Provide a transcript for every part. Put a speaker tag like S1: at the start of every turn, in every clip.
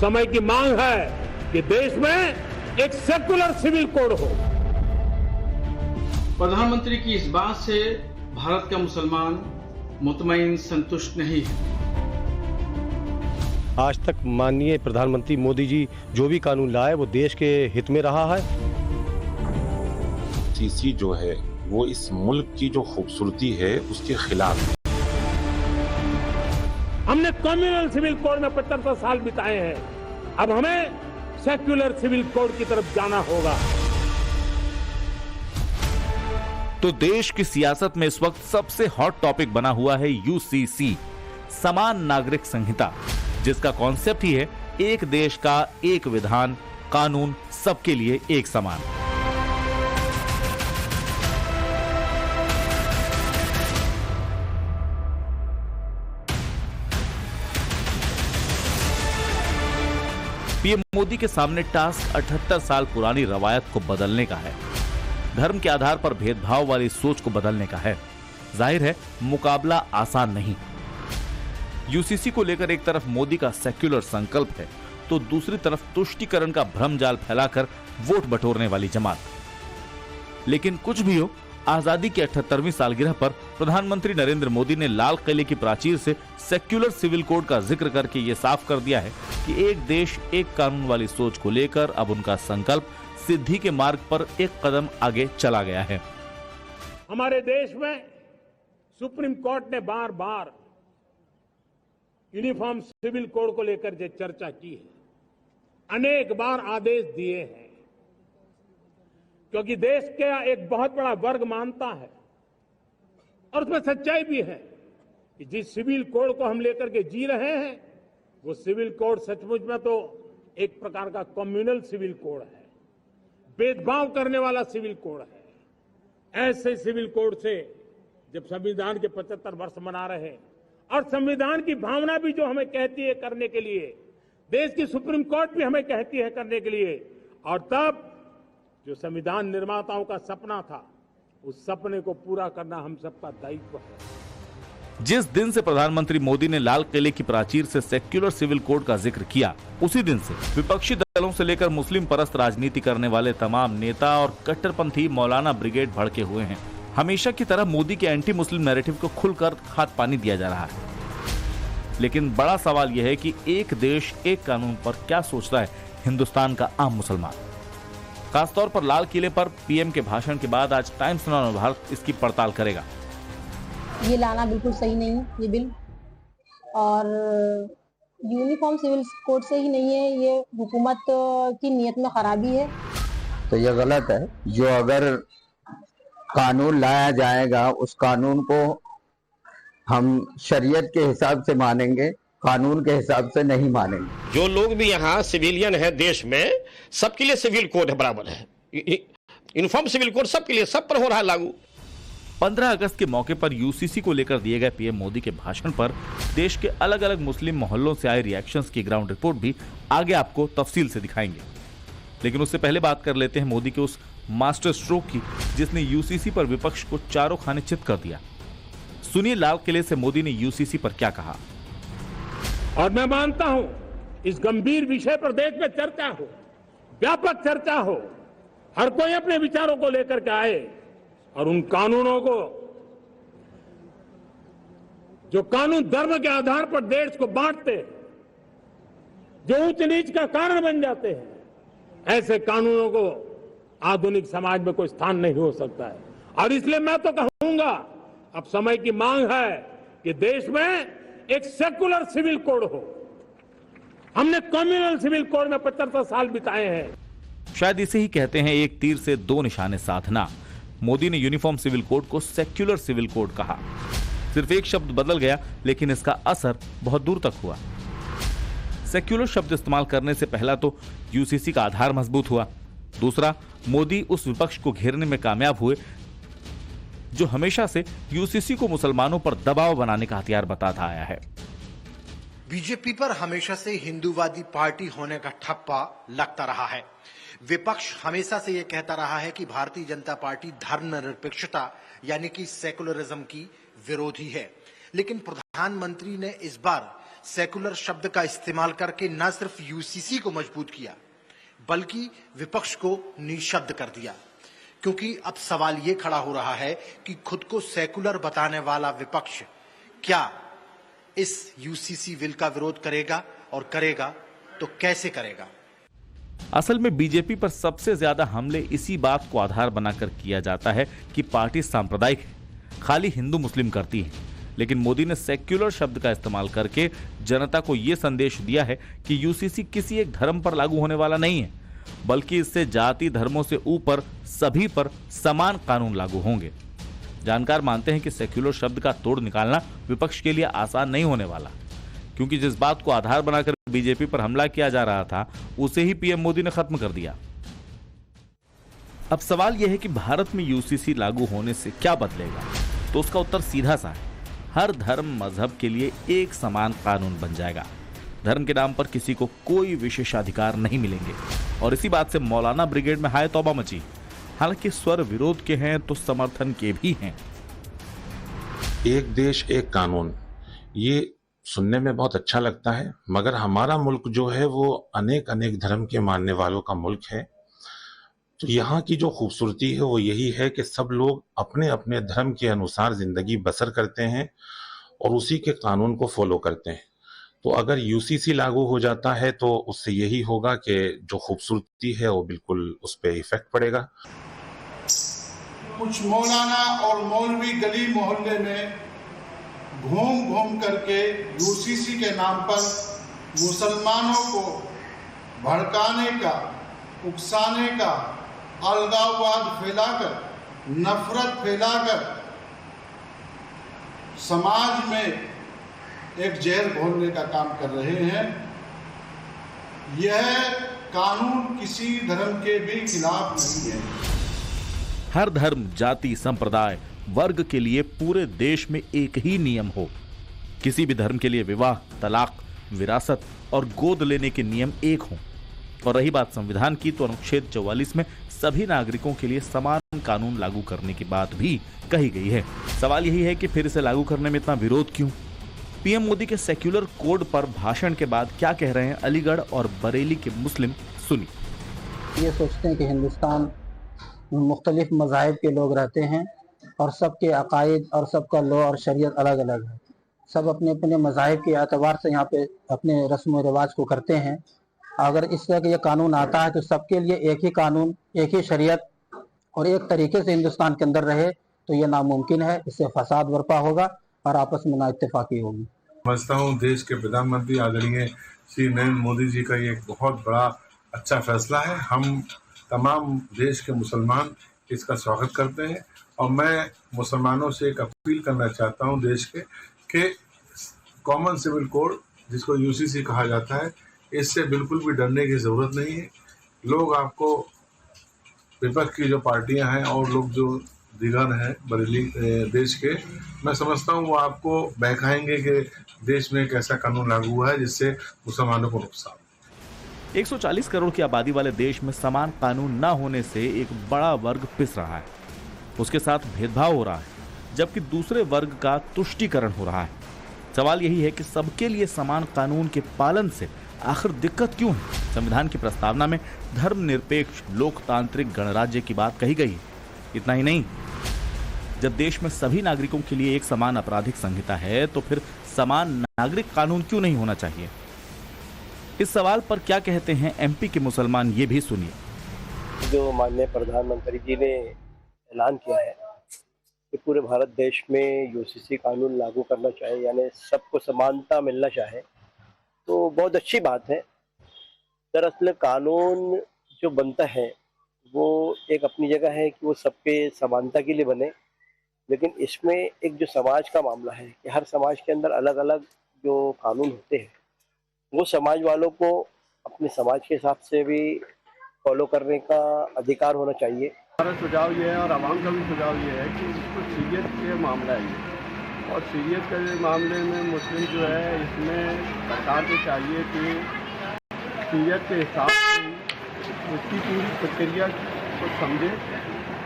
S1: समय की मांग है कि देश में एक सेकुलर सिविल कोड हो।
S2: प्रधानमंत्री की इस बात से भारत का मुसलमान मुतमईन संतुष्ट नहीं है।
S3: आज तक माननीय प्रधानमंत्री मोदी जी जो भी कानून लाए वो देश के हित में रहा है।
S4: यूसीसी जो है वो इस मुल्क की जो खूबसूरती है उसके खिलाफ है।
S1: हमने कम्युनल सिविल कोड में 75 साल बिताए हैं, अब हमें सेक्युलर सिविल कोड की तरफ जाना होगा।
S5: तो देश की सियासत में इस वक्त सबसे हॉट टॉपिक बना हुआ है यूसीसी, समान नागरिक संहिता, जिसका कॉन्सेप्ट ही है एक देश का एक विधान, कानून सबके लिए एक समान। पीएम मोदी के सामने टास्क 78 साल पुरानी रवायत को बदलने का है, धर्म के आधार पर भेदभाव वाली सोच को बदलने का है। जाहिर है मुकाबला आसान नहीं। यूसीसी को लेकर एक तरफ मोदी का सेक्युलर संकल्प है तो दूसरी तरफ तुष्टीकरण का भ्रमजाल फैलाकर वोट बटोरने वाली जमात। लेकिन कुछ भी हो, आजादी की 78वीं सालगिरह पर प्रधानमंत्री नरेंद्र मोदी ने लाल किले की प्राचीर से सेक्युलर सिविल कोड का जिक्र करके ये साफ कर दिया है कि एक देश एक कानून वाली सोच को लेकर अब उनका संकल्प सिद्धि के मार्ग पर एक कदम आगे चला गया है।
S1: हमारे देश में सुप्रीम कोर्ट ने बार बार यूनिफॉर्म सिविल कोड को लेकर जो चर्चा की है, अनेक बार आदेश दिए हैं, क्योंकि देश का एक बहुत बड़ा वर्ग मानता है और उसमें सच्चाई भी है कि जिस सिविल कोड को हम लेकर के जी रहे हैं वो सिविल कोड सचमुच में तो एक प्रकार का कम्युनल सिविल कोड है, भेदभाव करने वाला सिविल कोड है। ऐसे सिविल कोड से जब संविधान के 75 वर्ष मना रहे हैं और संविधान की भावना भी जो हमें कहती है करने के लिए, देश की सुप्रीम कोर्ट भी हमें कहती है करने के लिए, और तब जो संविधान निर्माताओं का सपना था उस सपने को पूरा करना हम सबका दायित्व है।
S5: जिस दिन से प्रधानमंत्री मोदी ने लाल किले की प्राचीर से सेक्युलर सिविल कोड का जिक्र किया, उसी दिन से विपक्षी दलों से लेकर मुस्लिम परस्त राजनीति करने वाले तमाम नेता और कट्टरपंथी मौलाना ब्रिगेड भड़के हुए हैं। हमेशा की तरह मोदी के एंटी मुस्लिम नैरेटिव को खुलकर खाद पानी दिया जा रहा है। लेकिन बड़ा सवाल यह है कि एक देश एक कानून पर क्या सोचता है हिंदुस्तान का आम मुसलमान। खासतौर पर लाल किले पर पीएम के भाषण के बाद आज टाइम्स नव भारत इसकी पड़ताल करेगा।
S6: ये लाना बिल्कुल सही नहीं है ये बिल, और यूनिफॉर्म सिविल कोड से ही नहीं है, ये हुकूमत की नीयत में खराबी है।
S7: तो ये गलत है। जो अगर कानून लाया जाएगा उस कानून को हम शरीयत के हिसाब से मानेंगे, कानून के हिसाब से नहीं मानेंगे।
S8: जो लोग भी यहाँ सिविलियन है देश में, सबके लिए सिविल कोड है, बराबर है। यूनिफॉर्म सिविल कोड सबके लिए, सब पर हो रहा है लागू।
S5: 15 अगस्त के मौके पर यूसीसी को लेकर दिए गए पीएम मोदी के भाषण पर देश के अलग अलग मुस्लिम मोहल्लों से आए रिएक्शंस की ग्राउंड रिपोर्ट भी आगे आपको तफसील से दिखाएंगे। लेकिन उससे पहले बात कर लेते हैं मोदी के उस मास्टर स्ट्रोक की जिसने यूसीसी पर विपक्ष को चारों खाने चित कर दिया। सुनिए लाल किले से मोदी ने यूसीसी पर क्या कहा।
S1: और मैं मानता हूं इस गंभीर विषय पर देश में चर्चा हो, व्यापक चर्चा हो, हर कोई अपने विचारों को लेकर के आए और उन कानूनों को, जो कानून धर्म के आधार पर देश को बांटते, जो ऊंच नीच का कारण बन जाते हैं, ऐसे कानूनों को आधुनिक समाज में कोई स्थान नहीं हो सकता है। और इसलिए मैं तो कहूंगा अब समय की मांग है कि देश में एक सेकुलर सिविल कोड हो। हमने कम्युनल सिविल कोड में 75 साल बिताए हैं।
S5: शायद इसे ही कहते हैं एक तीर से दो निशाने साधना। मोदी ने यूनिफॉर्म सिविल कोड को सेक्युलर सिविल कोड कहा। सिर्फ एक शब्द बदल गया लेकिन इसका असर बहुत दूर तक हुआ। सेक्युलर शब्द इस्तेमाल करने से पहला तो यूसीसी का आधार मजबूत हुआ, दूसरा मोदी उस विपक्ष को घेरने में कामयाब हुए जो हमेशा से यूसीसी को मुसलमानों पर दबाव बनाने का हथियार बताता आया है।
S9: बीजेपी पर हमेशा से हिंदूवादी पार्टी होने का ठप्पा लगता रहा है। विपक्ष हमेशा से यह कहता रहा है कि भारतीय जनता पार्टी धर्मनिरपेक्षता यानी कि सेकुलरिज्म की विरोधी है। लेकिन प्रधानमंत्री ने इस बार सेकुलर शब्द का इस्तेमाल करके न सिर्फ यूसीसी को मजबूत किया बल्कि विपक्ष को निशब्द कर दिया, क्योंकि अब सवाल ये खड़ा हो रहा है कि खुद को सेकुलर बताने वाला विपक्ष क्या इस यूसीसी बिल का विरोध करेगा, और करेगा तो कैसे करेगा।
S5: असल में बीजेपी पर सबसे ज्यादा हमले इसी बात को आधार बनाकर किया जाता है कि पार्टी सांप्रदायिक है, खाली हिंदू मुस्लिम करती है। लेकिन मोदी ने सेक्युलर शब्द का इस्तेमाल करके जनता को यह संदेश दिया है कि यूसीसी किसी एक धर्म पर लागू होने वाला नहीं है, बल्कि इससे जाति धर्मों से ऊपर सभी पर समान कानून लागू होंगे। जानकार मानते हैं कि सेक्युलर शब्द का तोड़ निकालना विपक्ष के लिए आसान नहीं होने वाला, क्योंकि जिस बात को आधार बनाकर बीजेपी पर हमला किया जा रहा था उसे ही पीएम मोदी ने खत्म कर दिया। अब सवाल यह है कि भारत में यूसीसी लागू होने से क्या बदलेगा, तो उसका उत्तर सीधा सा है, हर धर्म मजहब के लिए एक समान कानून बन जाएगा। धर्म के नाम पर किसी को कोई विशेषाधिकार नहीं मिलेंगे। और इसी बात से मौलाना ब्रिगेड में हाय तौबा मची। हालांकि स्वर विरोध के हैं तो समर्थन के भी हैं।
S4: एक देश एक कानून, ये सुनने में बहुत अच्छा लगता है, मगर हमारा मुल्क जो है वो अनेक अनेक धर्म के मानने वालों का मुल्क है। तो यहाँ की जो खूबसूरती है वो यही है कि सब लोग अपने अपने धर्म के अनुसार जिंदगी बसर करते हैं और उसी के कानून को फॉलो करते हैं। तो अगर यूसीसी लागू हो जाता है तो उससे यही होगा कि जो खूबसूरती है वो बिल्कुल उस पर इफेक्ट पड़ेगा।
S10: कुछ मौलाना और मौलवी गली मोहल्ले में घूम घूम करके यूसीसी के नाम पर मुसलमानों को भड़काने का, उकसाने का, अलगाववाद फैलाकर, नफरत फैलाकर समाज में एक जहर घोलने का काम कर रहे हैं। यह कानून किसी धर्म के भी खिलाफ नहीं है।
S5: हर धर्म, जाति, संप्रदाय, वर्ग के लिए पूरे देश में एक ही नियम हो। किसी भी धर्म के लिए विवाह, तलाक, विरासत और गोद लेने के नियम एक हों। और रही बात संविधान की, तो अनुच्छेद 44 में सभी नागरिकों के लिए समान कानून लागू करने की बात भी कही गई है। सवाल यही है कि फिर इसे लागू करने में इतना विरोध क्यों? पीएम मोदी के सेक्युलर कोड पर भाषण के बाद क्या कह रहे हैं अलीगढ़ और बरेली के मुस्लिम, सुनिए।
S11: ये सोचते हैं कि हिंदुस्तान में मुख्तलिफ मज़ाहिब के लोग रहते हैं और सबके अकायद और सबका लॉ और शरीयत अलग अलग है। सब अपने अपने मज़ाहिब के एतबार से यहाँ पे अपने रस्म व रिवाज को करते हैं। अगर इस तरह का ये कानून आता है तो सबके लिए एक ही कानून, एक ही शरीयत और एक तरीके से हिंदुस्तान के अंदर रहे तो ये नामुमकिन है। इससे फसाद बर्पा होगा और आपस में नाइत्तेफाकी होगी।
S10: समझता हूँ देश के प्रधानमंत्री आदरणीय श्री नरेंद्र मोदी जी का ये बहुत बड़ा अच्छा फैसला है। हम तमाम देश के मुसलमान इसका स्वागत करते हैं और मैं मुसलमानों से एक अपील करना चाहता हूँ देश के कि कॉमन सिविल कोड, जिसको यूसीसी कहा जाता है, इससे बिल्कुल भी डरने की ज़रूरत नहीं है। लोग आपको, विपक्ष की जो पार्टियां हैं और लोग जो दिगर हैं बरेली देश के, मैं समझता हूं वो आपको बहकाएंगे कि देश में एक ऐसा कानून लागू हुआ है जिससे मुसलमानों को नुकसान।
S5: 140 करोड़ की आबादी वाले देश में समान कानून न होने से एक बड़ा वर्ग पिस रहा है, उसके साथ भेदभाव हो रहा है, जबकि दूसरे वर्ग का तुष्टीकरण हो रहा है। सवाल यही है कि सबके लिए समान कानून के पालन से आखिर दिक्कत क्यों है? संविधान की प्रस्तावना में धर्मनिरपेक्ष लोकतांत्रिक गणराज्य की बात कही गई। इतना ही नहीं, जब देश में सभी नागरिकों के लिए एक समान आपराधिक संहिता है तो फिर समान नागरिक कानून क्यों नहीं होना चाहिए? इस सवाल पर क्या कहते हैं एमपी के मुसलमान, ये भी सुनिए।
S12: जो माननीय प्रधानमंत्री जी ने ऐलान किया है कि पूरे भारत देश में यूसीसी कानून लागू करना चाहिए, यानी सबको समानता मिलना चाहिए, तो बहुत अच्छी बात है। दरअसल कानून जो बनता है वो एक अपनी जगह है कि वो सबके समानता के लिए बने, लेकिन इसमें एक जो समाज का मामला है कि हर समाज के अंदर अलग अलग जो कानून होते हैं वो समाज वालों को अपने समाज के हिसाब से भी फॉलो करने का अधिकार होना चाहिए।
S13: हमारा सुझाव ये है और आवाम का भी सुझाव ये है कि इसको सीरियत के मामला है ये, और सीरियत के मामले में मुस्लिम जो है इसमें सरकार को चाहिए कि सीरियत के हिसाब से उसकी पूरी प्रक्रिया को समझे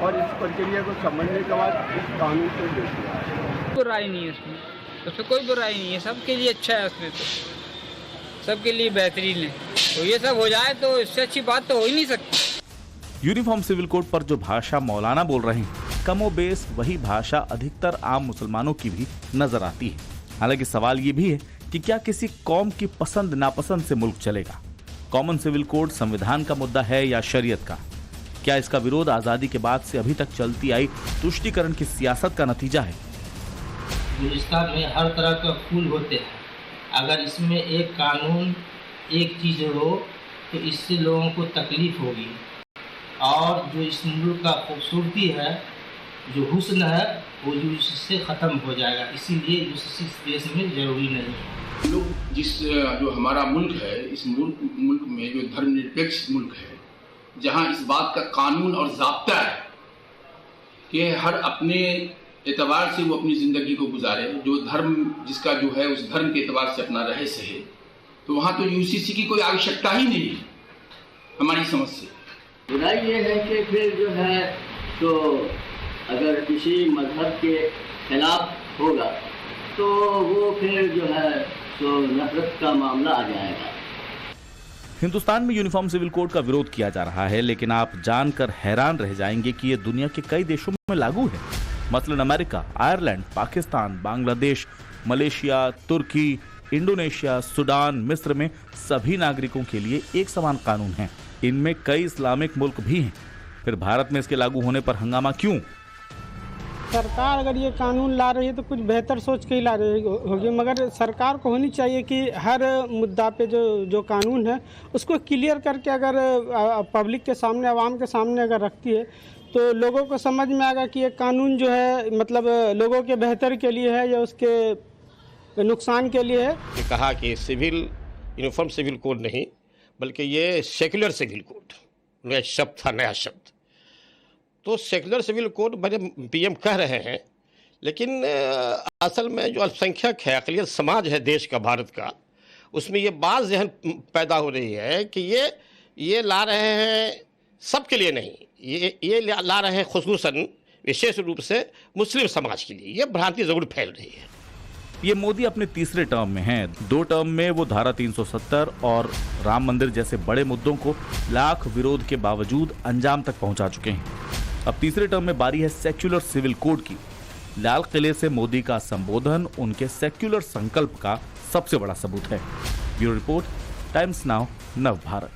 S13: और इस प्रक्रिया को समझने के बाद इस कानून को देखे।
S14: तो राय नहीं है इसमें, उसमें कोई बुराई नहीं है, सबके लिए अच्छा है, उसमें तो सबके लिए बेहतरीन है। तो ये सब हो जाए तो इससे अच्छी बात तो हो ही नहीं सकती।
S5: यूनिफॉर्म सिविल कोड पर जो भाषा मौलाना बोल रहे हैं, कमोबेश वही भाषा अधिकतर आम मुसलमानों की भी नजर आती है। हालांकि सवाल ये भी है कि क्या किसी कौम की पसंद नापसंद से मुल्क चलेगा? कॉमन सिविल कोड संविधान का मुद्दा है या शरीयत का? क्या इसका विरोध आजादी के बाद से अभी तक चलती आई तुष्टीकरण की सियासत का नतीजा है?
S15: गुलिस्तान में हर तरह का फूल होते हैं, अगर इसमें एक कानून एक चीज़ हो तो इससे लोगों को तकलीफ होगी, और जो इस मुल्क का खूबसूरती है, जो हुस्न है, वो इससे ख़त्म हो जाएगा। इसीलिए इस देश में ज़रूरी नहीं है।
S16: लोग जो हमारा मुल्क है, इस मुल्क में जो धर्मनिरपेक्ष मुल्क है, जहाँ इस बात का कानून और ज़ाब्ता है कि हर अपने एतबार से वो अपनी ज़िंदगी को गुजारे, जो धर्म जिसका जो है उस धर्म के एतबार से अपना रहे सहे, तो वहाँ तो यूसीसी की कोई आवश्यकता ही नहीं है हमारी समझ से।
S17: बुराई ये है कि फिर जो है तो अगर किसी मजहब के खिलाफ होगा तो वो फिर जो है तो नफरत का मामला आ जाएगा।
S5: हिंदुस्तान में यूनिफॉर्म सिविल कोड का विरोध किया जा रहा है, लेकिन आप जानकर हैरान रह जाएंगे कि ये दुनिया के कई देशों में लागू है। मसलन America, Ireland, Pakistan, Bangladesh, Malaysia, तुर्की, इंडोनेशिया, सूडान, मिस्र में सभी नागरिकों के लिए एक समान कानून है। इनमें कई इस्लामिक मुल्क भी हैं। फिर भारत में इसके लागू होने पर हंगामा क्यों?
S18: सरकार अगर ये कानून ला रही है तो कुछ बेहतर सोच के ही ला रही होगी, मगर सरकार को होनी चाहिए कि हर मुद्दा पे जो कानून है उसको क्लियर करके अगर पब्लिक के सामने, आवाम के सामने अगर रखती है तो लोगों को समझ में आएगा कि ये कानून जो है मतलब लोगों के बेहतर के लिए है या उसके नुकसान के लिए है।
S8: ये कहा कि यूनिफॉर्म सिविल कोड नहीं, बल्कि ये सेक्युलर सिविल कोड, नया शब्द था, नया शब्द। तो सेक्युलर सिविल कोड मेरे पीएम कह रहे हैं, लेकिन असल में जो अल्पसंख्यक है, अक़लियत समाज है देश का, भारत का, उसमें ये बात ज़हन पैदा हो रही है कि ये ला रहे हैं सबके लिए नहीं, ये ला रहे हैं खुसूसन विशेष रूप से मुस्लिम समाज के लिए। ये भ्रांति ज़रूर फैल रही है।
S5: ये मोदी अपने तीसरे टर्म में हैं। 2 टर्म में वो धारा 370 और राम मंदिर जैसे बड़े मुद्दों को लाख विरोध के बावजूद अंजाम तक पहुंचा चुके हैं। अब तीसरे टर्म में बारी है सेक्युलर सिविल कोड की। लाल किले से मोदी का संबोधन उनके सेक्युलर संकल्प का सबसे बड़ा सबूत है। ब्यूरो रिपोर्ट, टाइम्स नाउ, नव भारत।